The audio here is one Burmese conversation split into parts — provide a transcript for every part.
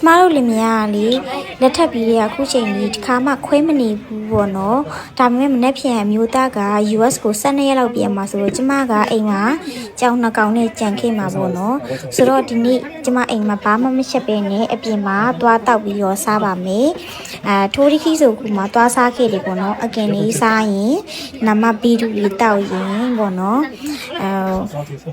ကျမတို့လင်မယားလေလက်ထပ်ပြီးတဲ့အခုချိန်ကြီးတစ်ခါမှခွဲမနေဘူးပေါ့နော်ဒါပေမဲ့မနေ့ပြန်အမျိုးသားက US ကို12ရက်လောက်ပြန်มาဆိုတော့ကျမကအိမ်မှာကြောင်နှကောင်နဲ့ကြံခဲ့မှာပေါ့နော်ဆိုတော့ဒီနေ့ကျမအိမ်မှာဘာမှမချက်ပဲနဲ့အပြင်မှာသွားတောက်ပြီးတော့စားပါမယ်ထိုးရီခီဆိုကူမှာသွားစားခဲ့တယ်ပေါ့နော်အကင်လေးစားရင်နမဘီဒူလေးတောက်ရင်ပေါ့နော်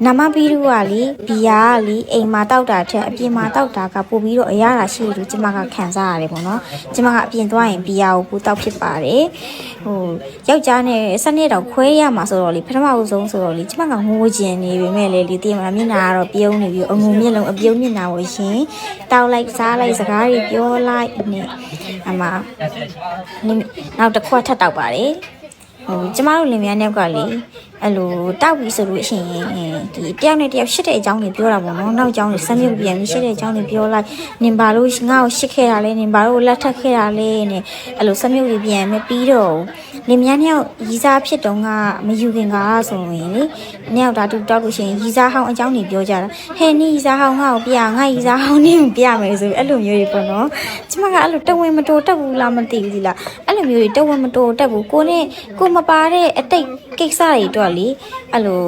နမဘီဒူကလေဘီယာကလေအိမ်မှာတောက်တာထက်အပြင်မှာတောက်တာကပို့ပြီးတော့အရသာရှိလို့ကျမကခံစားရတယ်ပေါ့နော်ကျမကအပြင်သွားရင်ဘီယာကိုပို့တောက်ဖြစ်ပါတယ်ယောက်ျားနဲ့စနစ်တော့ခွဲရမှာဆိုတော့လေပထမဦးဆုံးဆိုတော့လေကျမကငိုကျင်နေပေမဲ့လေတည်မလားမျက်နှာကတော့ပြုံးနေပြီးအငုံမျက်လုံးအပြုံးမျက်နှာကိုရှင်တောက်လိုက်စားလိုက်စကားတွေပြောလိုက်နဲ့အမနောက်တစ်ခွက်ထပ်တောက်ပါတယ်ကျမတို့လင်မယားနှစ်ယောက်ကလေအဲ့လိုတောက်ပြီးဆိုလို့ရှိရင်ဒီတယောက်နဲ့တယောက်ရှစ်တဲ့အကြောင်းတွေပြောတာပေါ့နော်နောက်အကြောင်းတွေစမ်းမြုပ်ပြန်ပြီးရှစ်တဲ့အကြောင်းတွေပြောလိုက်နင်ဘာလို့ငါ့ကိုရှစ်ခဲ့တာလဲနင်ဘာလို့လက်ထပ်ခဲ့တာလဲနဲ့အဲ့လိုစမ်းမြုပ်တွေပြန်မပြီးတော့လင်မယားနှစ်ယောက်ရီးစားဖြစ်တုန်းကမယူခင်ကဆိုရင်လေနှစ်ယောက်ဒါတူတောက်လို့ရှိရင်ရီးစားဟောင်းအကြောင်းတွေပြောကြတာဟဲ့နင်ရီးစားဟောင်းငါ့ကိုပြငါရီးစားဟောင်းနင်ကိုပြမယ်ဆိုအဲ့လိုမျိုးတွေပေါ့နော်ကျမကအဲ့လိုတဝင်မတိုးတက်ဘူးလားမသိဘူးဒီလားအဲ့လိုမျိုးတွေတဝင်မတိုးတက်ဘူးကိုမပါတဲ့အတိတ်ကိစ္စတွေတော့လေအဲ့လို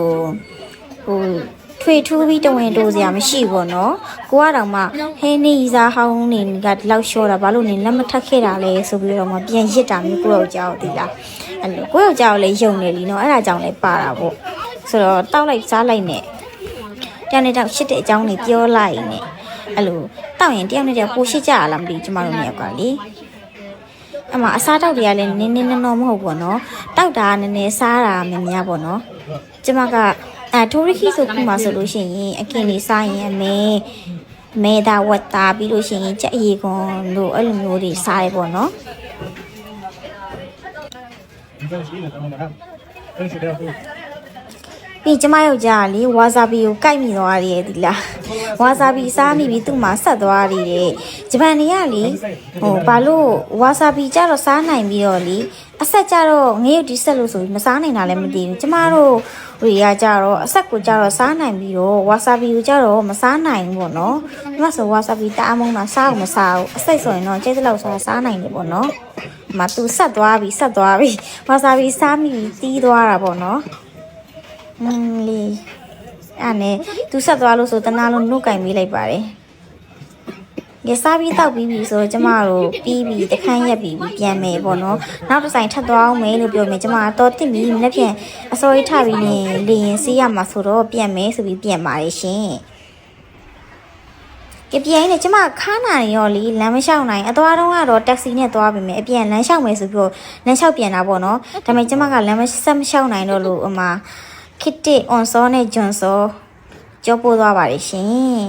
ထွေထူးပြီးတဝင်တိုးစရာမရှိဘူးနော်ကိုကတော့မှဟင်းနေစားဟောင်းနေကဒီလောက်လျှော့တာဘာလို့နေလက်မထက်ခဲ့တာလဲဆိုပြီးတော့မှပြန်ရစ်တာမျိုးကိုယောက်ျားကိုသိလားအဲ့လိုကိုယောက်ျားကိုလည်းယုံနေလीနော်အဲ့ဒါကြောင့်လည်းပါတာပေါ့ဆိုတော့တောက်လိုက်စားလိုက်နဲ့တယောက်နဲ့တယောက်ရှစ်တဲ့အကြောင်းတွေပြောလိုက်နဲ့အဲ့လိုတောက်ရင်တယောက်နဲ့တယောက်ပိုရှစ်ကြရလားမသိဘူးကျမတို့မြောက်ကလေအမအစားတောက်တွေကလည်းနင်းနော်မဟုတ်ဘူးနော်တောက်တာကနည်းနည်းစားတာမများပေါ့နော်ကျမကထိုးရီခီဆိုခုမှဆိုလို့ရှိရင်အကင်လေးစားရင်မဲတာဝတ်တာပြီးလို့ရှိရင်ကြက်အရီခွန်တို့အဲ့လိုမျိုးတွေစားရပေါ့နော်ပြီးကျမယောက်ျားလေဝါဆာဘီကိုကြိုက်မိသွားတယ်ဒီလားဝါဆာဘီစားမိပြီးသူ့မှာဆက်သွားတယ်ဂျပန်တွေကလေဘာလို့ဝါဆာဘီကြတော့စားနိုင်ပြီးတော့လေအဆက်ကြတော့ငရုတ်ဒီဆက်လို့ဆိုပြီးမစားနိုင်တာလည်းမသိဘူးကျမတို့တွေကကြတော့အဆက်ကိုကြတော့စားနိုင်ပြီးတော့ဝါဆာဘီကိုကြတော့မစားနိုင်ဘူးပေါ့နော်ဒီမှာဆိုဝါဆာဘီတအားမုန်းတာစားအောင်မစားဘူးအဆက်ဆိုရင်တော့ကျဲတဲ့လောက်စားနိုင်တယ်ပေါ့နော်ဒီမှာသူဆက်သွားပြီဝါဆာဘီစားမိပြီးတီးသွားတာပေါ့နော်လေအဲ့နဲ့သူဆက်သွားလို့ဆိုတနာလုံးနှုတ်ကင်ပေးလိုက်ပါတယ်ရစားပြီးတောက်ပြီးပြီဆိုတော့ကျမတို့ပြီးပြီတခန်းရက်ပြီးပြန်မယ်ပေါ့နော်နောက်တစ်ဆိုင်ထပ်သွားအောင်မယ်လို့ပြောမယ်ကျမကတော့တစ်ပြီးလက်ပြန်အစောကြီးထပြီးနေလေရင်စီးရမှာဆိုတော့ပြန်မယ်ဆိုပြီးပြန်ပါတယ်ရှင်ကြပြင်းနဲ့ကျမခါနာရောလीလမ်းမလျှောက်နိုင်အသွားတော့ကတော့တက္ကစီနဲ့သွားပြီမယ်အပြန်လမ်းလျှောက်မယ်ဆိုပြီးတော့လမ်းလျှောက်ပြန်တာပေါ့နော်ဒါပေမဲ့ကျမကလမ်းမဆက်မလျှောက်နိုင်တော့လို့ခစ်တစ်အွန်စောနဲ့ဂျွန်စောကြောပို့သွားပါတယ်ရှင်